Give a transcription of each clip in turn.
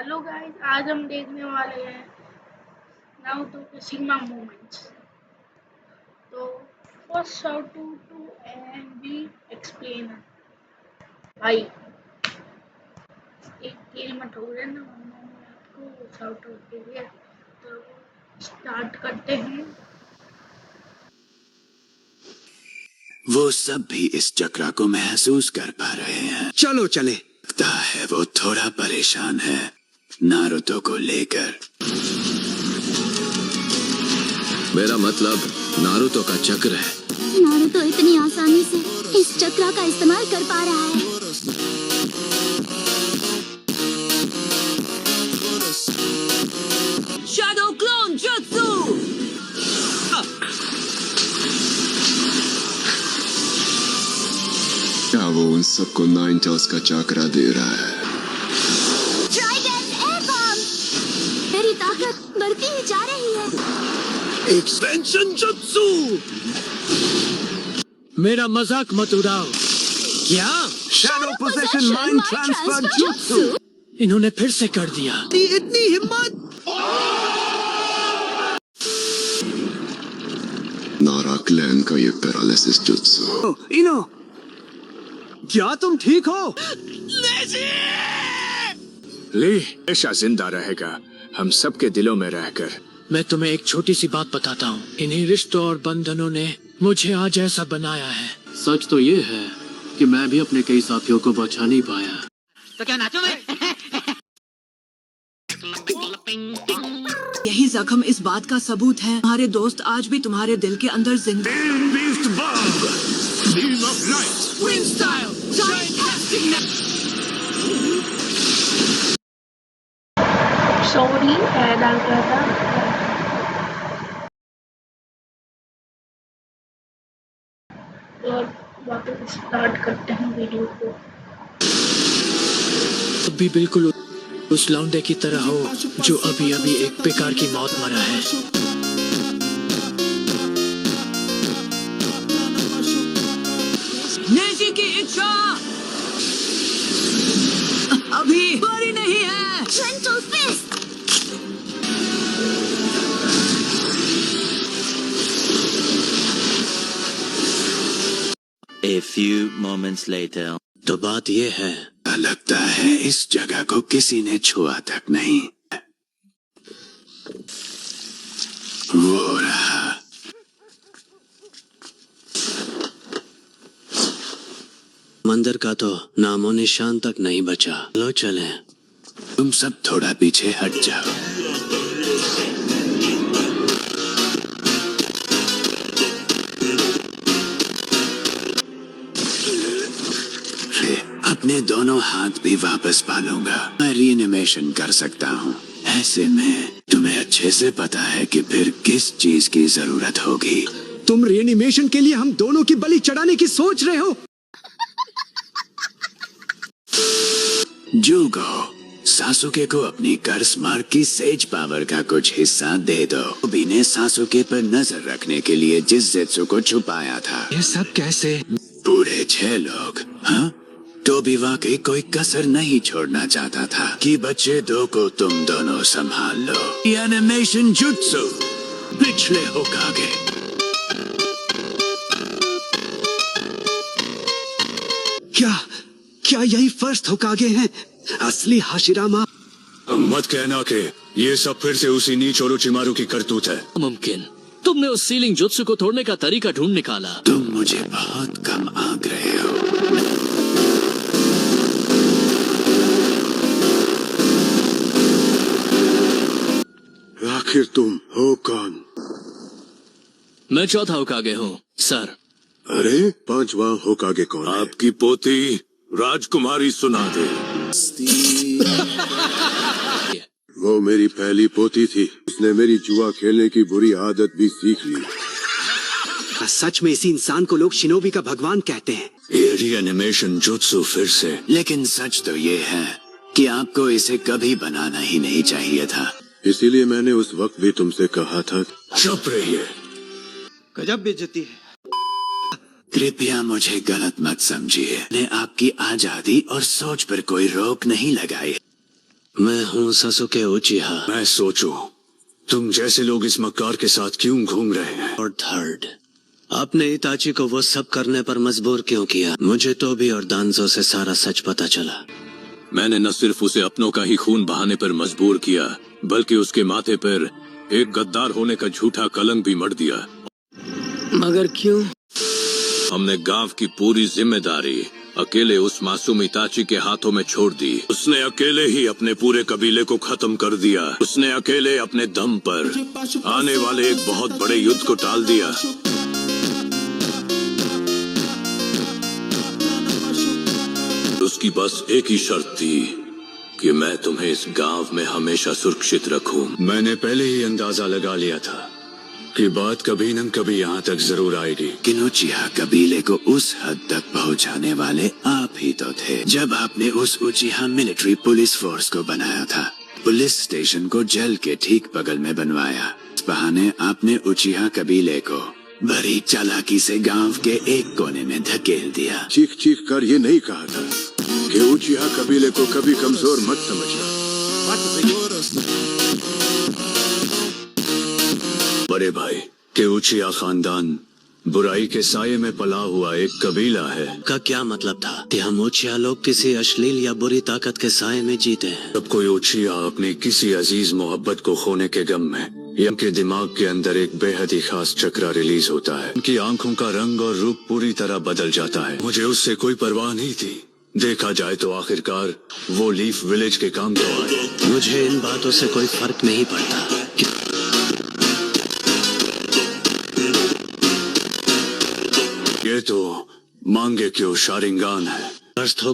Hello guys, आज हम देखने वाले हैं नारुतो के सीमा मोमेंट्स। तो first shout to MV explainer भाई, एक किल मत हो रहे ना मैंने आपको शाउट आउट के लिए। तो स्टार्ट करते हैं। वो सब भी इस चक्र को महसूस कर पा रहे हैं। चलो चले। लगता है वो थोड़ा परेशान है नारुतो को लेकर। मेरा मतलब नारुतो का चक्र है। नारुतो इतनी आसानी से इस चक्र का इस्तेमाल कर पा रहा है। Shadow clone jutsu. क्या वो उन सबको नाइन टेल्स का चक्रा दे रहा है? ट्राइडेंट एयर बम। मेरी ताकत बढ़ती ही जा रही है। Expansion jutsu. मेरा मजाक मत उड़ाओ। क्या? Shadow possession mind transfer jutsu. इन्होंने फिर से कर दिया। इतनी हिम्मत। नारा क्लैन का ये पैरालिसिस जुत्सु। इनो, क्या तुम ठीक हो? ली हमेशा जिंदा रहेगा हम सबके दिलों में रहकर। मैं तुम्हें एक छोटी सी बात बताता हूँ। इन्हीं रिश्तों और बंधनों ने मुझे आज ऐसा बनाया है। सच तो ये है कि मैं भी अपने कई साथियों को बचा नहीं पाया। तो क्या नाचो मैं? यही जख्म इस बात का सबूत है तुम्हारे दोस्त आज भी तुम्हारे दिल के अंदर जिंदा। सॉरी ऐड आ गया था। और वापस स्टार्ट करते हैं वीडियो को। अब भी बिल्कुल उस लौंडे की तरह हो जो अभी अभी एक बेकार की मौत मरा है। नेजी की इच्छा अभी पूरी नहीं है। Gentle fist। A few moments later. तो बात ये है, लगता है इस जगह को किसी ने छुआ तक नहीं। वो रहा। मंदिर का तो नामो निशान तक नहीं बचा। लो चलें। तुम सब थोड़ा पीछे हट जाओ। अपने दोनों हाथ भी वापस पालूंगा। मैं रीएनिमेशन कर सकता हूँ। ऐसे में तुम्हें अच्छे से पता है कि फिर किस चीज की जरूरत होगी। तुम रीएनिमेशन के लिए हम दोनों की बलि चढ़ाने की सोच रहे हो? जुगो, सासुके को अपनी कर्स मार्क की सेज पावर का कुछ हिस्सा दे दो। टोबी ने सासुके पर नजर रखने के लिए जिस जेत्सु को छुपाया था। ये सब कैसे? पूरे 6 लोग। हाँ, टोबी वाकई कोई कसर नहीं छोड़ना चाहता था कि बच्चे 2 को तुम दोनों संभाल लो। एनिमेशन जुत्सु पिछले होकागे। क्या यही फर्स्ट होकागे हैं? असली हाशिरामा? मत कहना कि ये सब फिर से उसी नीच ओरोचिमारू की करतूत है। मुमकिन तुमने उस सीलिंग जुत्सु को तोड़ने का तरीका ढूंढ निकाला। तुम मुझे बहुत कम आंक रहे हो। आखिर तुम हो कौन? मैं चौथा होकागे हूँ सर। अरे 5वां होकागे कौन है? आपकी पोती राजकुमारी सुना दे। वो मेरी पहली पोती थी। उसने मेरी जुआ खेलने की बुरी आदत भी सीख ली। सच में इसी इंसान को लोग शिनोबी का भगवान कहते हैं। ये रीएनिमेशन जुत्सु फिर से। लेकिन सच तो ये है कि आपको इसे कभी बनाना ही नहीं चाहिए था। इसीलिए मैंने उस वक्त भी तुमसे कहा था। चुप रहिए। गजब बेइज्जती है। कृपया मुझे गलत मत समझिए। मैंने आपकी आजादी और सोच पर कोई रोक नहीं लगाई। मैं हूँ ससुके उचिहा। मैं सोचूं तुम जैसे लोग इस मक्कार के साथ क्यों घूम रहे हैं? और थर्ड, आपने इताची को वो सब करने पर मजबूर क्यों किया? मुझे तो भी और दांजो से सारा सच पता चला। मैंने न सिर्फ उसे अपनों का ही खून बहाने पर मजबूर किया, बल्कि उसके माथे पर एक गद्दार होने का झूठा कलंक भी मढ़ दिया। मगर क्यों? हमने गांव की पूरी जिम्मेदारी अकेले उस मासूम इताची के हाथों में छोड़ दी। उसने अकेले ही अपने पूरे कबीले को खत्म कर दिया। उसने अकेले अपने दम पर आने वाले एक बहुत बड़े युद्ध को टाल दिया। उसकी बस एक ही शर्त थी कि मैं तुम्हें इस गांव में हमेशा सुरक्षित रखूं। मैंने पहले ही अंदाजा लगा लिया था कि बात कभी न कभी यहाँ तक जरूर आएगी। किनोचिया कबीले को उस हद तक पहुंचाने वाले आप ही तो थे जब आपने उस उचिहा मिलिट्री पुलिस फोर्स को बनाया था। पुलिस स्टेशन को जल के ठीक बगल में बनवाया। इस बहाने आपने उचिहा कबीले को बड़ी चालाकी से गांव के एक कोने में धकेल दिया। चीख चीख कर ये नहीं कहा था कि उचिहा कबीले को कभी कमजोर मत समझना। बड़े भाई के उचिहा खानदान बुराई के साये में पला हुआ एक कबीला है। का क्या मतलब था कि हम उचिहा लोग किसी अश्लील या बुरी ताकत के साये में जीते हैं? जब कोई उचिहा अपनी किसी अजीज मोहब्बत को खोने के गम में या उनके दिमाग के अंदर एक बेहद ही खास चक्रा रिलीज होता है, उनकी आंखों का रंग और रूप पूरी तरह बदल जाता है। मुझे उससे कोई परवाह नहीं थी। देखा जाए तो आखिरकार वो लीफ विलेज के काम तो आए। मुझे इन बातों से कोई फर्क नहीं पड़ता। ये तो मांगे क्यों शारिंगान है।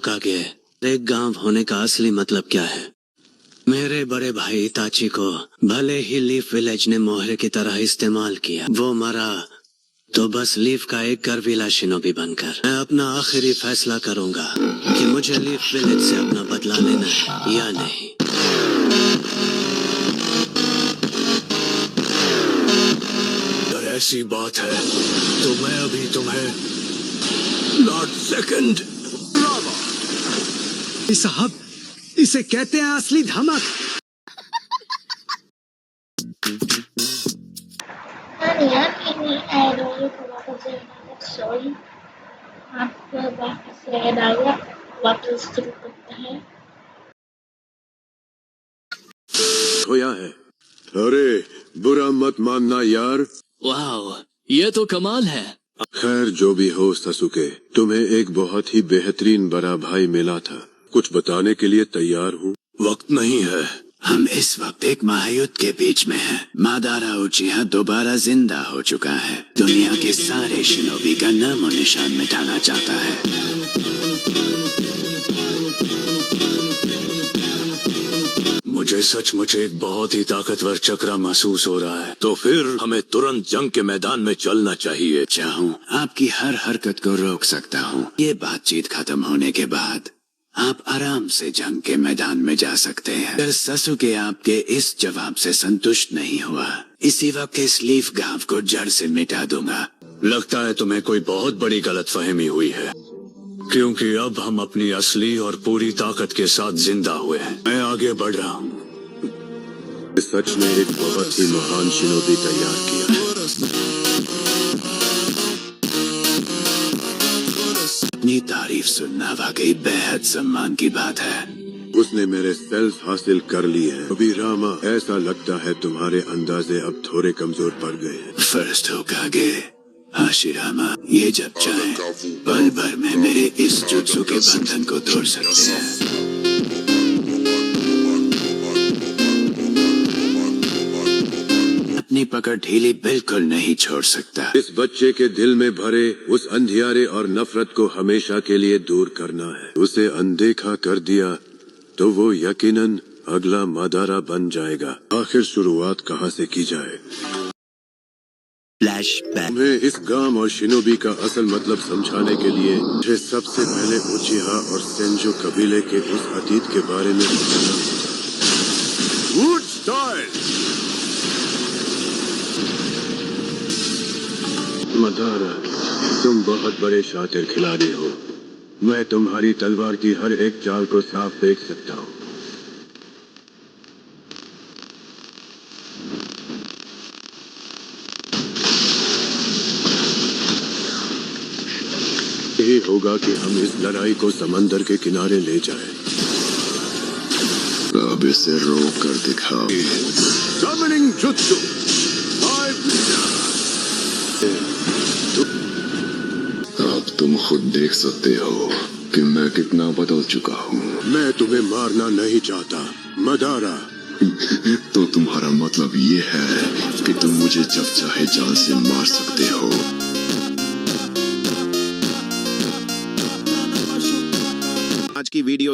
कागे, एक गांव होने का असली मतलब क्या है? मेरे बड़े भाई इताची को भले ही लीफ विलेज ने मोहरे की तरह इस्तेमाल किया, वो मरा तो बस लीफ का एक गर्वीला शिनोबी बनकर। मैं अपना आखिरी फैसला करूंगा कि मुझे लीफ विलेज से अपना बदला लेना है या नहीं। अगर ऐसी बात है तो मैं अभी तुम्हें लॉर्ड सेकंड साहब, इसे कहते हैं असली धमक। सॉरी, आपको वापस याद आ गया। वापस शुरू करते हैं। खोया है। अरे बुरा मत मानना यार। वाह, ये तो कमाल है। खैर जो भी हो ससुके, तुम्हें एक बहुत ही बेहतरीन बड़ा भाई मिला था। कुछ बताने के लिए तैयार हूँ। वक्त नहीं है। हम इस वक्त एक महायुद्ध के बीच में हैं। मादारा उचिहा दोबारा जिंदा हो चुका है। दुनिया के सारे शिनोबी का नामो निशान मिटाना चाहता है। मुझे सचमुच एक बहुत ही ताकतवर चक्रा महसूस हो रहा है। तो फिर हमें तुरंत जंग के मैदान में चलना चाहिए। चाहूँ आपकी हर हरकत को रोक सकता हूँ। ये बातचीत खत्म होने के बाद आप आराम से जंग के मैदान में जा सकते हैं। अगर ससुके आपके इस जवाब से संतुष्ट नहीं हुआ, इसी वक्त इस लीफ गांव को जड़ से मिटा दूंगा। लगता है तुम्हें कोई बहुत बड़ी गलतफहमी हुई है, क्योंकि अब हम अपनी असली और पूरी ताकत के साथ जिंदा हुए हैं। मैं आगे बढ़ रहा हूँ। सच ने एक बहुत ही महान शिनोबी तैयार किया है। अपनी तारीफ सुनना वाकई बेहद सम्मान की बात है। उसने मेरे सेल्स हासिल कर लिए हैं। अभी रामा, ऐसा लगता है तुम्हारे अंदाजे अब थोड़े कमजोर पड़ गए हैं। फर्स्ट होकागे हाशिरामा, ये जब चाहे पल भर में मेरे इस जुत्सु के बंधन को तोड़ सकते हैं। अपनी पकड़ ढीली बिल्कुल नहीं छोड़ सकता। इस बच्चे के दिल में भरे उस अंधियारे और नफरत को हमेशा के लिए दूर करना है। उसे अनदेखा कर दिया तो वो यकीनन अगला मादारा बन जाएगा। आखिर शुरुआत कहाँ से की जाए? तुम्हें इस गांव और शिनोबी का असल मतलब समझाने के लिए मुझे सबसे पहले उचिहा और सेंजो कबीले के उस अतीत के बारे में बताना। Wood style. मादारा, तुम बहुत बड़े शातिर खिलाड़ी हो। मैं तुम्हारी तलवार की हर एक चाल को साफ देख सकता हूँ। होगा कि हम इस लड़ाई को समंदर के किनारे ले जाएं। अब इसे रोक कर दिखाओ। Summoning Jutsu। अब तुम खुद देख सकते हो कि मैं कितना बदल चुका हूँ। मैं तुम्हें मारना नहीं चाहता, मदारा। तो तुम्हारा मतलब ये है कि तुम मुझे जब चाहे जान से मार सकते हो। आज की वीडियो